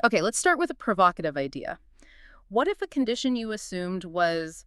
Okay, let's start with a provocative idea. What if a condition you assumed was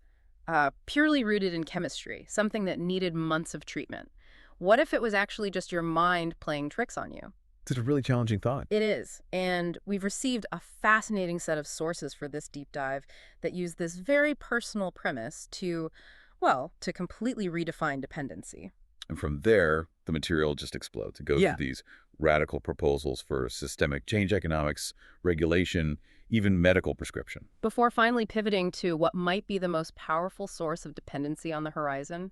purely rooted in chemistry, something that needed months of treatment? What if it was actually just your mind playing tricks on you? It's a really challenging thought. It is, and we've received a fascinating set of sources for this deep dive that use this very personal premise to, well, to completely redefine dependency. And from there, the material just explodes. It goes to Yeah. these radical proposals for systemic change economics, regulation, even medical prescription. Before finally pivoting to what might be the most powerful source of dependency on the horizon,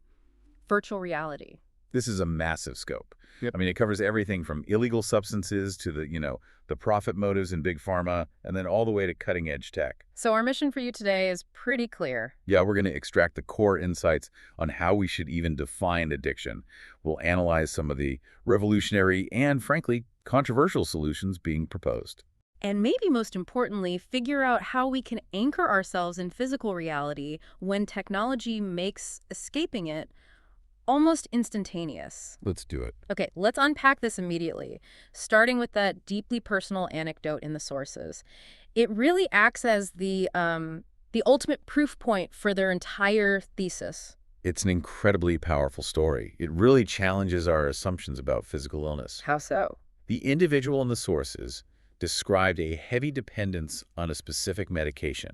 virtual reality. This is a massive scope. Yep. I mean, it covers everything from illegal substances to the profit motives in big pharma, and then all the way to cutting edge tech. So our mission for you today is pretty clear. Yeah, we're going to extract the core insights on how we should even define addiction. We'll analyze some of the revolutionary and, frankly, controversial solutions being proposed. And maybe most importantly, figure out how we can anchor ourselves in physical reality when technology makes escaping it almost instantaneous. Let's do it. Okay, let's unpack this immediately, starting with that deeply personal anecdote in the sources. It really acts as the ultimate proof point for their entire thesis. It's an incredibly powerful story. It really challenges our assumptions about physical illness. How so? The individual in the sources described a heavy dependence on a specific medication.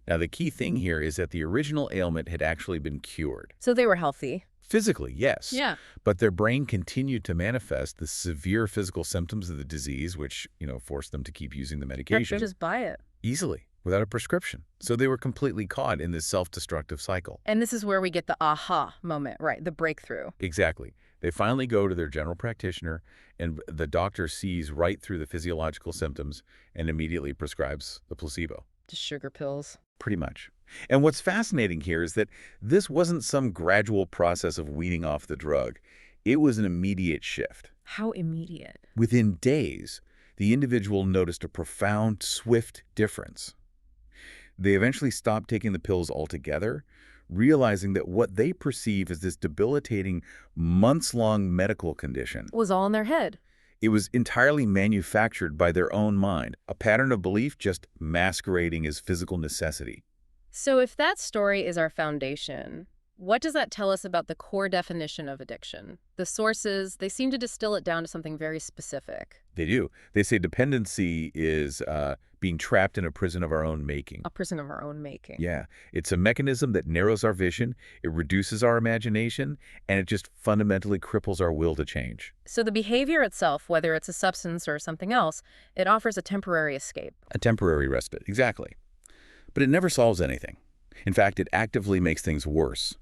Now, the key thing here is that the original ailment had actually been cured. So they were healthy. Physically, yes, Yeah. but their brain continued to manifest the severe physical symptoms of the disease, which, forced them to keep using the medication Just buy it. easily without a prescription. So they were completely caught in this self-destructive cycle. And this is where we get the aha moment, right? The breakthrough. Exactly. They finally go to their general practitioner, and the doctor sees right through the physiological symptoms and immediately prescribes the placebo. Just sugar pills. Pretty much. And what's fascinating here is that this wasn't some gradual process of weaning off the drug. It was an immediate shift. How immediate. Within days, the individual noticed a profound, swift difference. They eventually stopped taking the pills altogether, realizing that what they perceive as this debilitating, months-long medical condition, Was all in their head. it was entirely manufactured by their own mind, a pattern of belief just masquerading as physical necessity. So if that story is our foundation, what does that tell us about the core definition of addiction? The sources, they seem to distill it down to something very specific. They do. They say dependency is being trapped in a prison of our own making. A prison of our own making. Yeah, it's a mechanism that narrows our vision, it reduces our imagination, and it just fundamentally cripples our will to change. So the behavior itself, whether it's a substance or something else, it offers a temporary escape. A temporary respite, exactly. But it never solves anything. In fact, it actively makes things worse.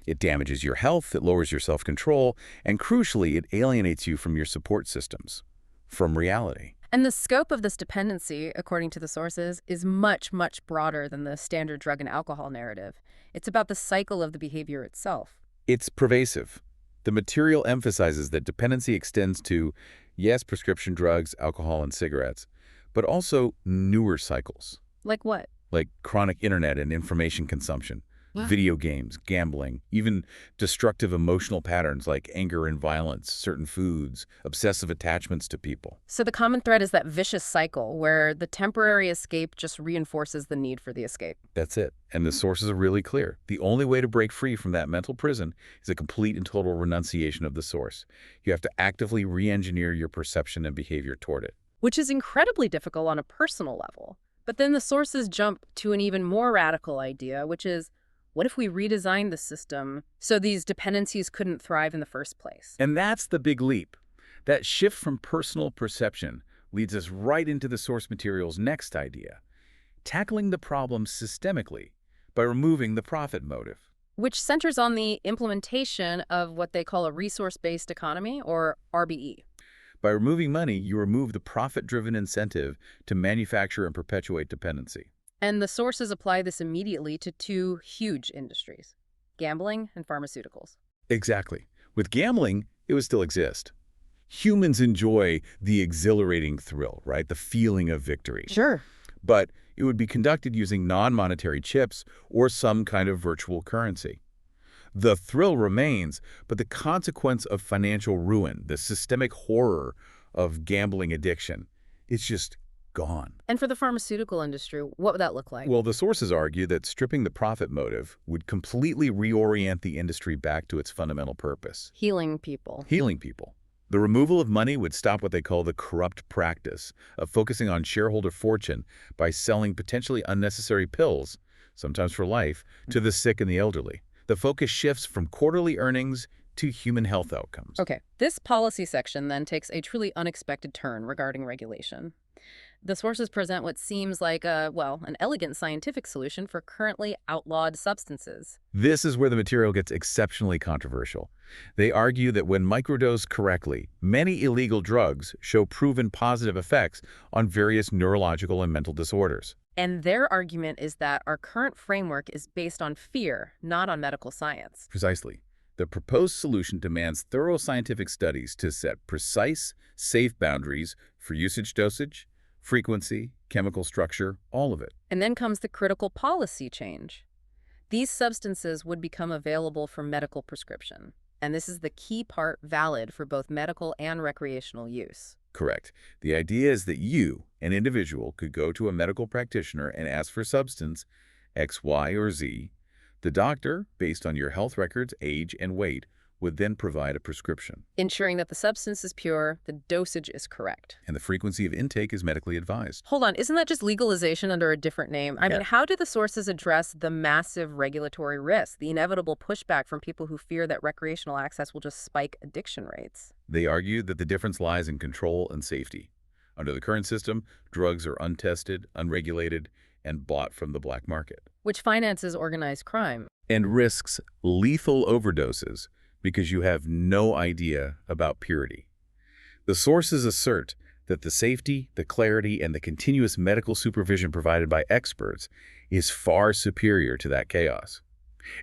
It damages your health, it lowers your self-control, and crucially, it alienates you from your support systems, from reality. And the scope of this dependency, according to the sources, is much, much broader than the standard drug and alcohol narrative. It's about the cycle of the behavior itself. It's pervasive. The material emphasizes that dependency extends to, yes, prescription drugs, alcohol, and cigarettes, but also newer cycles, Like what? like chronic internet and information consumption, Wow. video games, gambling, even destructive emotional patterns like anger and violence, certain foods, obsessive attachments to people. So the common thread is that vicious cycle where the temporary escape just reinforces the need for the escape. That's it. And the sources are really clear. The only way to break free from that mental prison is a complete and total renunciation of the source. You have to actively re-engineer your perception and behavior toward it. Which is incredibly difficult on a personal level. But then the sources jump to an even more radical idea, which is, what if we redesigned the system so these dependencies couldn't thrive in the first place? And that's the big leap. That shift from personal perception leads us right into the source material's next idea, tackling the problem systemically by removing the profit motive. Which centers on the implementation of what they call a resource-based economy, or RBE. By removing money, you remove the profit-driven incentive to manufacture and perpetuate dependency. And the sources apply this immediately to two huge industries, gambling and pharmaceuticals. Exactly. With gambling, it would still exist. Humans enjoy the exhilarating thrill, right? The feeling of victory. Sure. But it would be conducted using non-monetary chips or some kind of virtual currency. The thrill remains, but the consequence of financial ruin, the systemic horror of gambling addiction, it's just gone. And for the pharmaceutical industry, what would that look like? Well, the sources argue that stripping the profit motive would completely reorient the industry back to its fundamental purpose: Healing people. healing people. The removal of money would stop what they call the corrupt practice of focusing on shareholder fortune by selling potentially unnecessary pills, sometimes for life, to the sick and the elderly. The focus shifts from quarterly earnings to human health outcomes. Okay, this policy section then takes a truly unexpected turn regarding regulation. The sources present what seems like an elegant scientific solution for currently outlawed substances. This is where the material gets exceptionally controversial. They argue that when microdosed correctly, many illegal drugs show proven positive effects on various neurological and mental disorders. And their argument is that our current framework is based on fear, not on medical science. Precisely. The proposed solution demands thorough scientific studies to set precise, safe boundaries for usage dosage, frequency, chemical structure, all of it. And then comes the critical policy change. These substances would become available for medical prescription. And this is the key part, valid for both medical and recreational use. Correct. The idea is that you, an individual, could go to a medical practitioner and ask for substance X, Y, or Z. The doctor, based on your health records, age, and weight, would then provide a prescription. Ensuring that the substance is pure, the dosage is correct. And the frequency of intake is medically advised. Hold on, isn't that just legalization under a different name? I mean, how do the sources address the massive regulatory risk, the inevitable pushback from people who fear that recreational access will just spike addiction rates? They argue that the difference lies in control and safety. Under the current system, drugs are untested, unregulated, and bought from the black market, Which finances organized crime. and risks lethal overdoses because you have no idea about purity. The sources assert that the safety, the clarity, and the continuous medical supervision provided by experts is far superior to that chaos.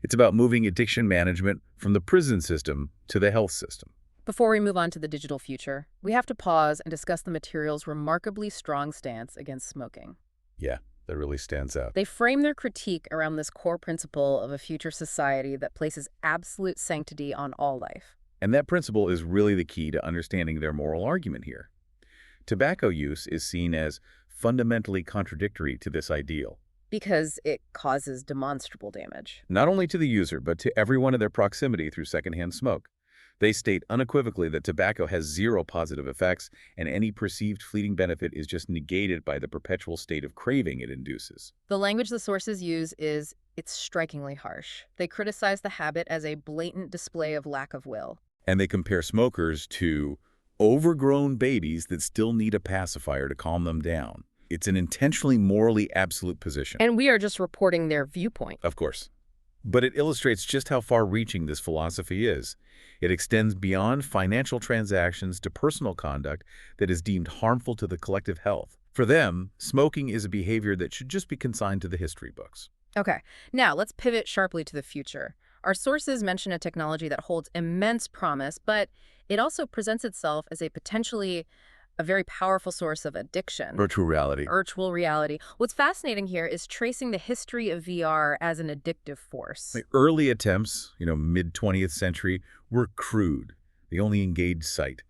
It's about moving addiction management from the prison system to the health system. Before we move on to the digital future, we have to pause and discuss the material's remarkably strong stance against smoking. Yeah, that really stands out. They frame their critique around this core principle of a future society that places absolute sanctity on all life. And that principle is really the key to understanding their moral argument here. Tobacco use is seen as fundamentally contradictory to this ideal, Because it causes demonstrable damage. not only to the user, but to everyone in their proximity through secondhand smoke. They state unequivocally that tobacco has zero positive effects, and any perceived fleeting benefit is just negated by the perpetual state of craving it induces. The language the sources use it's strikingly harsh. They criticize the habit as a blatant display of lack of will. And they compare smokers to overgrown babies that still need a pacifier to calm them down. It's an intentionally morally absolute position. And we are just reporting their viewpoint. Of course. But it illustrates just how far-reaching this philosophy is. It extends beyond financial transactions to personal conduct that is deemed harmful to the collective health. For them, smoking is a behavior that should just be consigned to the history books. Okay, now let's pivot sharply to the future. Our sources mention a technology that holds immense promise, but it also presents itself as a very powerful source of addiction. Virtual reality. Virtual reality. What's fascinating here is tracing the history of VR as an addictive force. The early attempts, mid-20th century, were crude. They only engaged sight.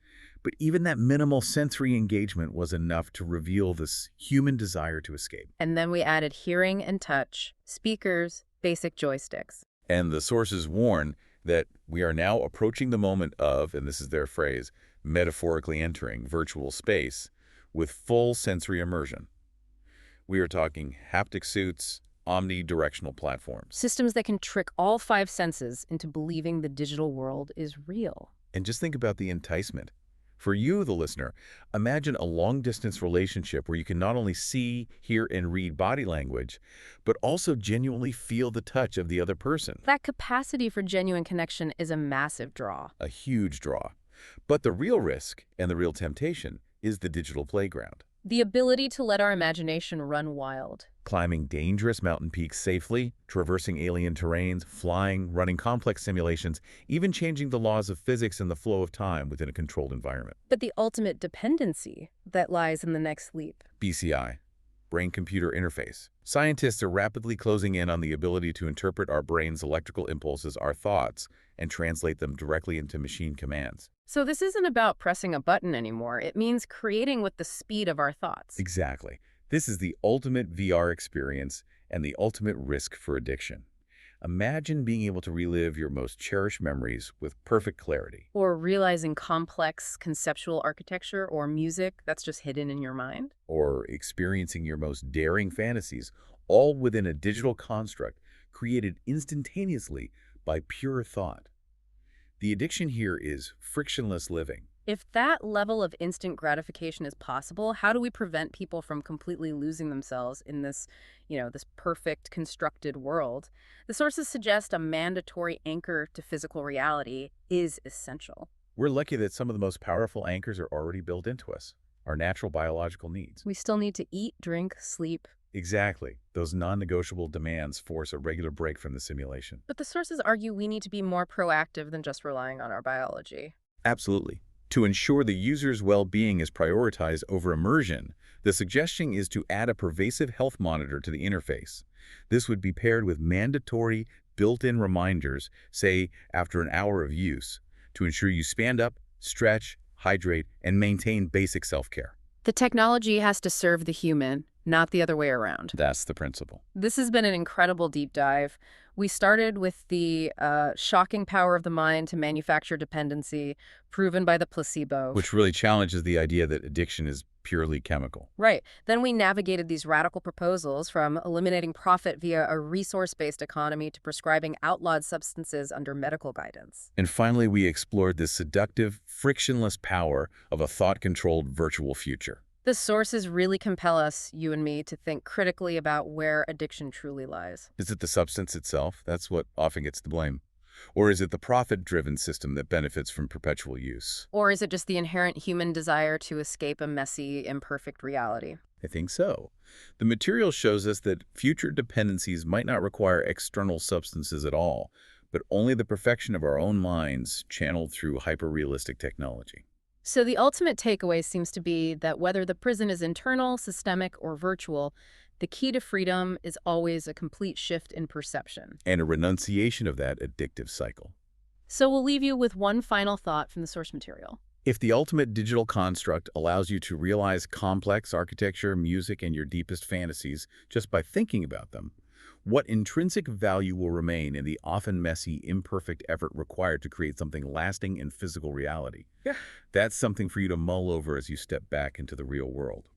But even that minimal sensory engagement was enough to reveal this human desire to escape. And then we added hearing and touch, speakers, basic joysticks. And the sources warn that we are now approaching the moment of, and this is their phrase, metaphorically entering virtual space with full sensory immersion. We are talking haptic suits, omnidirectional platforms. Systems that can trick all five senses into believing the digital world is real. And just think about the enticement. For you, the listener, imagine a long-distance relationship where you can not only see, hear, and read body language, but also genuinely feel the touch of the other person. That capacity for genuine connection is a massive draw. A huge draw. But the real risk and the real temptation is the digital playground. The ability to let our imagination run wild. Climbing dangerous mountain peaks safely, traversing alien terrains, flying, running complex simulations, even changing the laws of physics and the flow of time within a controlled environment. But the ultimate dependency that lies in the next leap. BCI, brain-computer interface. Scientists are rapidly closing in on the ability to interpret our brain's electrical impulses, our thoughts, and translate them directly into machine commands. So this isn't about pressing a button anymore. It means creating with the speed of our thoughts. Exactly. This is the ultimate VR experience and the ultimate risk for addiction. Imagine being able to relive your most cherished memories with perfect clarity, Or realizing complex conceptual architecture or music that's just hidden in your mind. or experiencing your most daring fantasies, all within a digital construct created instantaneously by pure thought. The addiction here is frictionless living. If that level of instant gratification is possible, how do we prevent people from completely losing themselves in this perfect constructed world? The sources suggest a mandatory anchor to physical reality is essential. We're lucky that some of the most powerful anchors are already built into us, our natural biological needs. We still need to eat, drink, sleep. Exactly. Those non-negotiable demands force a regular break from the simulation. But the sources argue we need to be more proactive than just relying on our biology. Absolutely. To ensure the user's well-being is prioritized over immersion, the suggestion is to add a pervasive health monitor to the interface. This would be paired with mandatory built-in reminders, say after an hour of use, to ensure you stand up, stretch, hydrate, and maintain basic self-care. The technology has to serve the human, not the other way around. That's the principle. This has been an incredible deep dive. We started with the shocking power of the mind to manufacture dependency, proven by the placebo. Which really challenges the idea that addiction is purely chemical. Right. Then we navigated these radical proposals from eliminating profit via a resource-based economy to prescribing outlawed substances under medical guidance. And finally, we explored the seductive, frictionless power of a thought-controlled virtual future. The sources really compel us, you and me, to think critically about where addiction truly lies. Is it the substance itself? That's what often gets the blame. Or is it the profit-driven system that benefits from perpetual use? Or is it just the inherent human desire to escape a messy, imperfect reality? I think so. The material shows us that future dependencies might not require external substances at all, but only the perfection of our own minds channeled through hyper-realistic technology. So the ultimate takeaway seems to be that whether the prison is internal, systemic, or virtual, the key to freedom is always a complete shift in perception. And a renunciation of that addictive cycle. So we'll leave you with one final thought from the source material. If the ultimate digital construct allows you to realize complex architecture, music, and your deepest fantasies just by thinking about them, what intrinsic value will remain in the often messy, imperfect effort required to create something lasting in physical reality? Yeah. That's something for you to mull over as you step back into the real world.